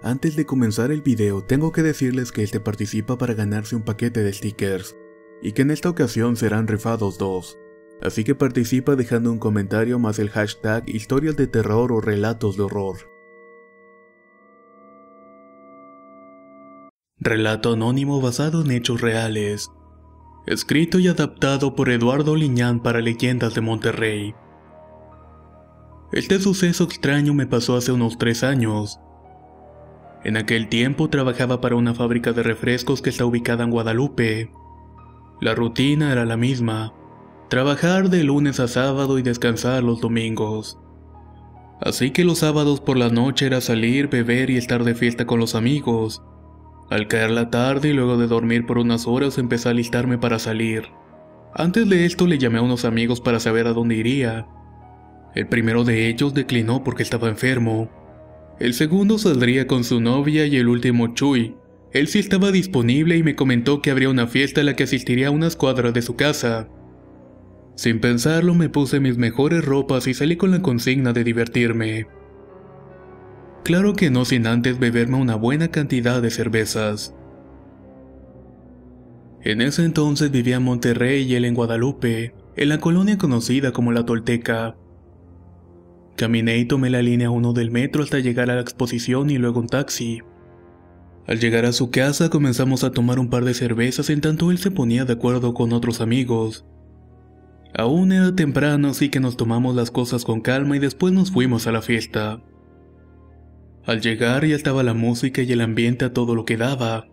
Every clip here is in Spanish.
Antes de comenzar el video, tengo que decirles que este participa para ganarse un paquete de stickers, y que en esta ocasión serán rifados 2. Así que participa dejando un comentario más el hashtag historias de terror o relatos de horror. Relato anónimo basado en hechos reales. Escrito y adaptado por Eduardo Liñán para Leyendas de Monterrey. Este suceso extraño me pasó hace unos 3 años. En aquel tiempo trabajaba para una fábrica de refrescos que está ubicada en Guadalupe. La rutina era la misma: trabajar de lunes a sábado y descansar los domingos. Así que los sábados por la noche era salir, beber y estar de fiesta con los amigos. Al caer la tarde y luego de dormir por unas horas empecé a alistarme para salir. Antes de esto le llamé a unos amigos para saber a dónde iría. El primero de ellos declinó porque estaba enfermo. El segundo saldría con su novia y el último Chuy. Él sí estaba disponible y me comentó que habría una fiesta a la que asistiría a unas cuadras de su casa. Sin pensarlo me puse mis mejores ropas y salí con la consigna de divertirme. Claro que no sin antes beberme una buena cantidad de cervezas. En ese entonces vivía en Monterrey y él en Guadalupe, en la colonia conocida como La Tolteca. Caminé y tomé la línea 1 del metro hasta llegar a la exposición y luego un taxi. Al llegar a su casa comenzamos a tomar un par de cervezas en tanto él se ponía de acuerdo con otros amigos. Aún era temprano, así que nos tomamos las cosas con calma y después nos fuimos a la fiesta. Al llegar ya estaba la música y el ambiente a todo lo que daba.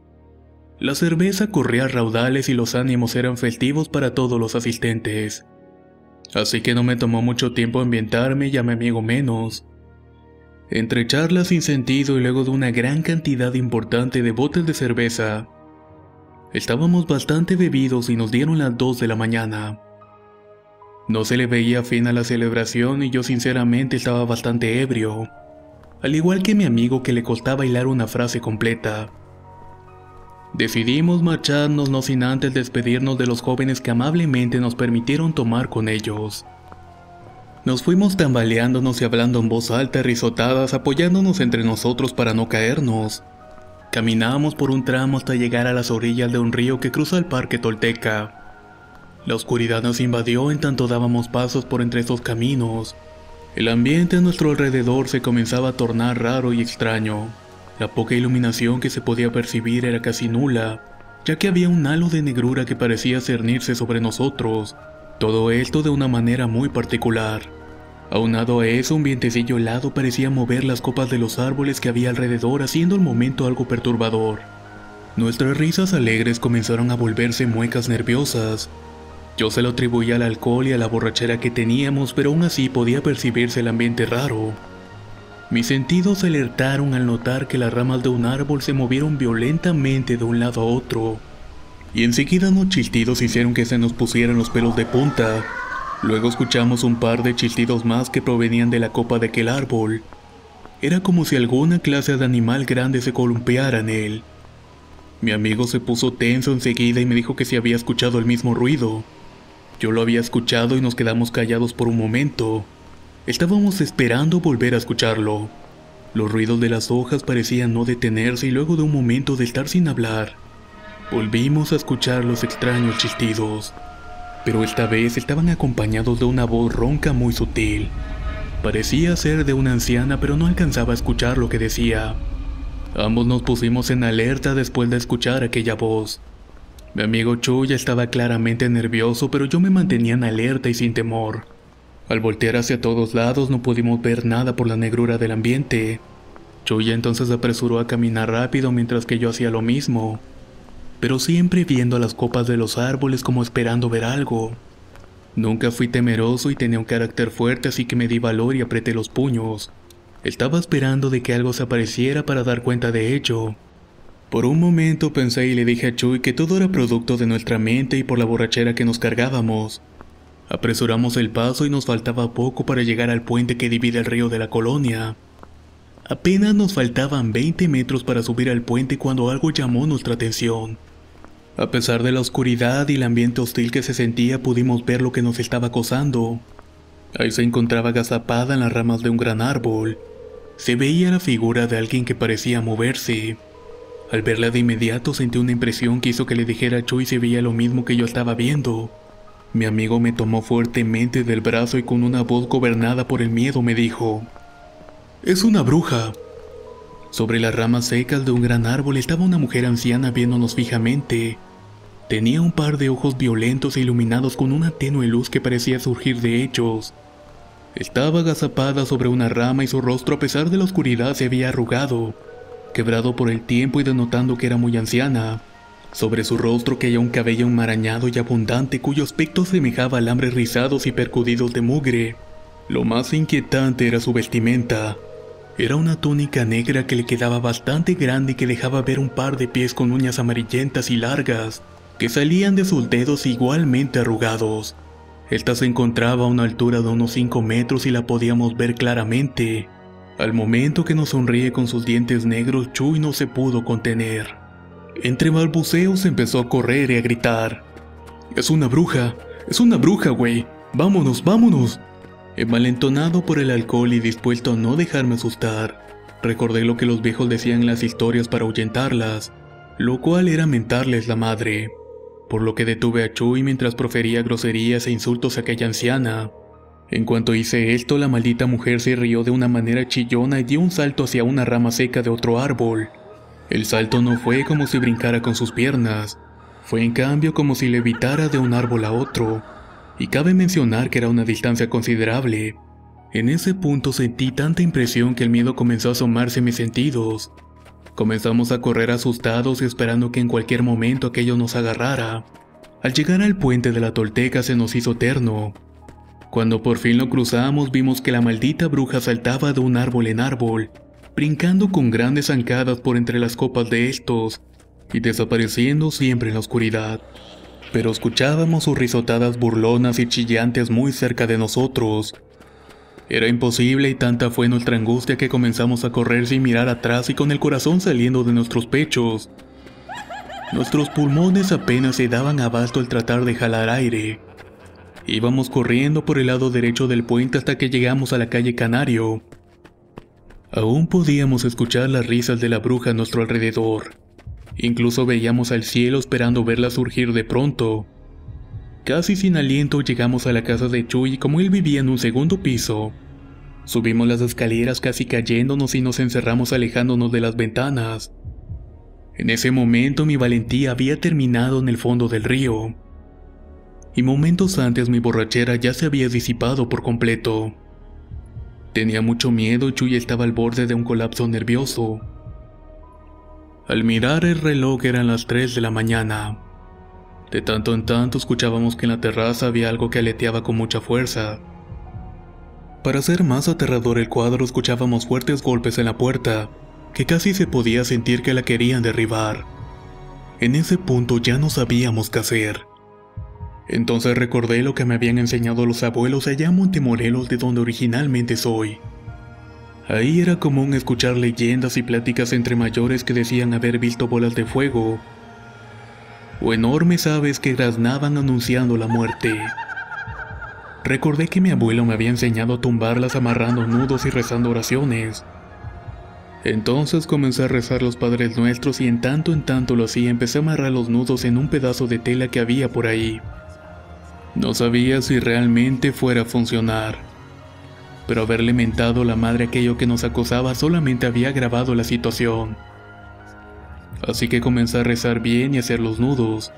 La cerveza corría a raudales y los ánimos eran festivos para todos los asistentes. Así que no me tomó mucho tiempo ambientarme y a mi amigo menos. Entre charlas sin sentido y luego de una gran cantidad importante de botes de cerveza, estábamos bastante bebidos y nos dieron las 2 de la mañana. No se le veía fin a la celebración y yo sinceramente estaba bastante ebrio, al igual que mi amigo que le costaba hilar una frase completa. Decidimos marcharnos no sin antes despedirnos de los jóvenes que amablemente nos permitieron tomar con ellos. Nos fuimos tambaleándonos y hablando en voz alta, risotadas, apoyándonos entre nosotros para no caernos. Caminamos por un tramo hasta llegar a las orillas de un río que cruza el Parque Tolteca. La oscuridad nos invadió en tanto dábamos pasos por entre esos caminos. El ambiente a nuestro alrededor se comenzaba a tornar raro y extraño. La poca iluminación que se podía percibir era casi nula, ya que había un halo de negrura que parecía cernirse sobre nosotros, todo esto de una manera muy particular. Aunado a eso, un vientecillo helado parecía mover las copas de los árboles que había alrededor, haciendo el momento algo perturbador. Nuestras risas alegres comenzaron a volverse muecas nerviosas. Yo se lo atribuía al alcohol y a la borrachera que teníamos, pero aún así podía percibirse el ambiente raro. Mis sentidos se alertaron al notar que las ramas de un árbol se movieron violentamente de un lado a otro, y enseguida unos chillidos hicieron que se nos pusieran los pelos de punta. Luego escuchamos un par de chillidos más que provenían de la copa de aquel árbol. Era como si alguna clase de animal grande se columpiara en él. Mi amigo se puso tenso enseguida y me dijo que si había escuchado el mismo ruido. Yo lo había escuchado y nos quedamos callados por un momento. Estábamos esperando volver a escucharlo. Los ruidos de las hojas parecían no detenerse y luego de un momento de estar sin hablar, volvimos a escuchar los extraños chillidos. Pero esta vez estaban acompañados de una voz ronca muy sutil. Parecía ser de una anciana, pero no alcanzaba a escuchar lo que decía. Ambos nos pusimos en alerta después de escuchar aquella voz. Mi amigo Chuy estaba claramente nervioso, pero yo me mantenía en alerta y sin temor. Al voltear hacia todos lados no pudimos ver nada por la negrura del ambiente. Chuy entonces se apresuró a caminar rápido mientras que yo hacía lo mismo, pero siempre viendo a las copas de los árboles como esperando ver algo. Nunca fui temeroso y tenía un carácter fuerte, así que me di valor y apreté los puños. Estaba esperando de que algo se apareciera para dar cuenta de ello. Por un momento pensé y le dije a Chuy que todo era producto de nuestra mente y por la borrachera que nos cargábamos. Apresuramos el paso y nos faltaba poco para llegar al puente que divide el río de la colonia. Apenas nos faltaban 20 metros para subir al puente cuando algo llamó nuestra atención. A pesar de la oscuridad y el ambiente hostil que se sentía, pudimos ver lo que nos estaba acosando. Ahí se encontraba agazapada en las ramas de un gran árbol. Se veía la figura de alguien que parecía moverse. Al verla de inmediato sentí una impresión que hizo que le dijera a Chuy si veía lo mismo que yo estaba viendo. Mi amigo me tomó fuertemente del brazo y con una voz gobernada por el miedo me dijo: «Es una bruja». Sobre las ramas secas de un gran árbol estaba una mujer anciana viéndonos fijamente. Tenía un par de ojos violentos e iluminados con una tenue luz que parecía surgir de ellos. Estaba agazapada sobre una rama y su rostro, a pesar de la oscuridad, se había arrugado, quebrado por el tiempo y denotando que era muy anciana. Sobre su rostro caía un cabello enmarañado y abundante cuyo aspecto semejaba alambres rizados y percudidos de mugre. Lo más inquietante era su vestimenta. Era una túnica negra que le quedaba bastante grande y que dejaba ver un par de pies con uñas amarillentas y largas, que salían de sus dedos igualmente arrugados. Esta se encontraba a una altura de unos 5 metros y la podíamos ver claramente. Al momento que nos sonríe con sus dientes negros, Chuy no se pudo contener. Entre balbuceos empezó a correr y a gritar: «Es una bruja, güey, vámonos, vámonos». Envalentonado por el alcohol y dispuesto a no dejarme asustar, recordé lo que los viejos decían en las historias para ahuyentarlas, lo cual era mentarles la madre, por lo que detuve a Chuy mientras profería groserías e insultos a aquella anciana. En cuanto hice esto, la maldita mujer se rió de una manera chillona y dio un salto hacia una rama seca de otro árbol. El salto no fue como si brincara con sus piernas, fue en cambio como si levitara de un árbol a otro. Y cabe mencionar que era una distancia considerable. En ese punto sentí tanta impresión que el miedo comenzó a asomarse en mis sentidos. Comenzamos a correr asustados y esperando que en cualquier momento aquello nos agarrara. Al llegar al puente de la Tolteca se nos hizo eterno. Cuando por fin lo cruzamos vimos que la maldita bruja saltaba de un árbol en árbol, brincando con grandes zancadas por entre las copas de estos y desapareciendo siempre en la oscuridad. Pero escuchábamos sus risotadas burlonas y chillantes muy cerca de nosotros. Era imposible y tanta fue nuestra angustia que comenzamos a correr sin mirar atrás y con el corazón saliendo de nuestros pechos. Nuestros pulmones apenas se daban abasto al tratar de jalar aire. Íbamos corriendo por el lado derecho del puente hasta que llegamos a la calle Canario. Aún podíamos escuchar las risas de la bruja a nuestro alrededor. Incluso veíamos al cielo esperando verla surgir de pronto. Casi sin aliento llegamos a la casa de Chuy y como él vivía en un segundo piso, subimos las escaleras casi cayéndonos y nos encerramos alejándonos de las ventanas. En ese momento mi valentía había terminado en el fondo del río. Y momentos antes mi borrachera ya se había disipado por completo. Tenía mucho miedo y Chuy estaba al borde de un colapso nervioso. Al mirar el reloj eran las 3 de la mañana. De tanto en tanto escuchábamos que en la terraza había algo que aleteaba con mucha fuerza. Para hacer más aterrador el cuadro, escuchábamos fuertes golpes en la puerta, que casi se podía sentir que la querían derribar. En ese punto ya no sabíamos qué hacer. Entonces recordé lo que me habían enseñado los abuelos allá en Montemorelos, de donde originalmente soy. Ahí era común escuchar leyendas y pláticas entre mayores que decían haber visto bolas de fuego o enormes aves que graznaban anunciando la muerte. Recordé que mi abuelo me había enseñado a tumbarlas amarrando nudos y rezando oraciones. Entonces comencé a rezar los Padres Nuestros y en tanto lo hacía. Empecé a amarrar los nudos en un pedazo de tela que había por ahí. No sabía si realmente fuera a funcionar, pero haberle mentado a la madre aquello que nos acosaba solamente había agravado la situación. Así que comencé a rezar bien y a hacer los nudos.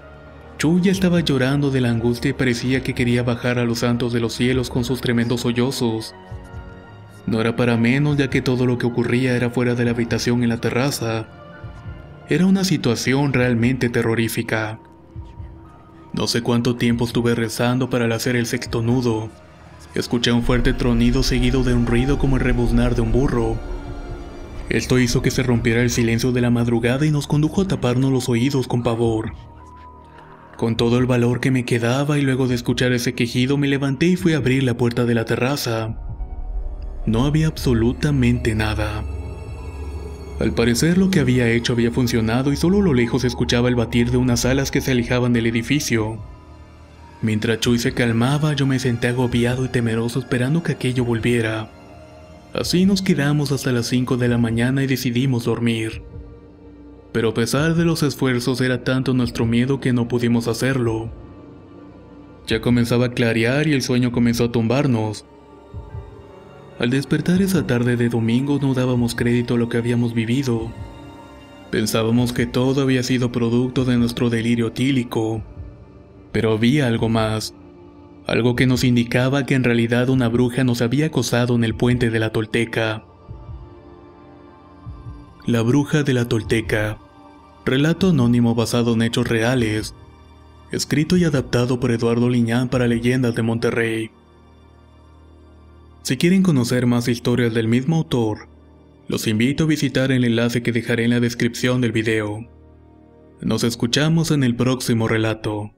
Chuy ya estaba llorando de la angustia y parecía que quería bajar a los santos de los cielos con sus tremendos sollozos. No era para menos, ya que todo lo que ocurría era fuera de la habitación en la terraza. Era una situación realmente terrorífica. No sé cuánto tiempo estuve rezando para hacer el sexto nudo. Escuché un fuerte tronido seguido de un ruido como el rebuznar de un burro. Esto hizo que se rompiera el silencio de la madrugada y nos condujo a taparnos los oídos con pavor. Con todo el valor que me quedaba y luego de escuchar ese quejido me levanté y fui a abrir la puerta de la terraza. No había absolutamente nada. Al parecer lo que había hecho había funcionado y solo a lo lejos se escuchaba el batir de unas alas que se alejaban del edificio. Mientras Chuy se calmaba, yo me senté agobiado y temeroso esperando que aquello volviera. Así nos quedamos hasta las 5 de la mañana y decidimos dormir. Pero a pesar de los esfuerzos era tanto nuestro miedo que no pudimos hacerlo. Ya comenzaba a clarear y el sueño comenzó a tumbarnos. Al despertar esa tarde de domingo no dábamos crédito a lo que habíamos vivido. Pensábamos que todo había sido producto de nuestro delirio etílico. Pero había algo más. Algo que nos indicaba que en realidad una bruja nos había acosado en el puente de la Tolteca. La bruja de la Tolteca. Relato anónimo basado en hechos reales. Escrito y adaptado por Eduardo Liñán para Leyendas de Monterrey. Si quieren conocer más historias del mismo autor, los invito a visitar el enlace que dejaré en la descripción del video. Nos escuchamos en el próximo relato.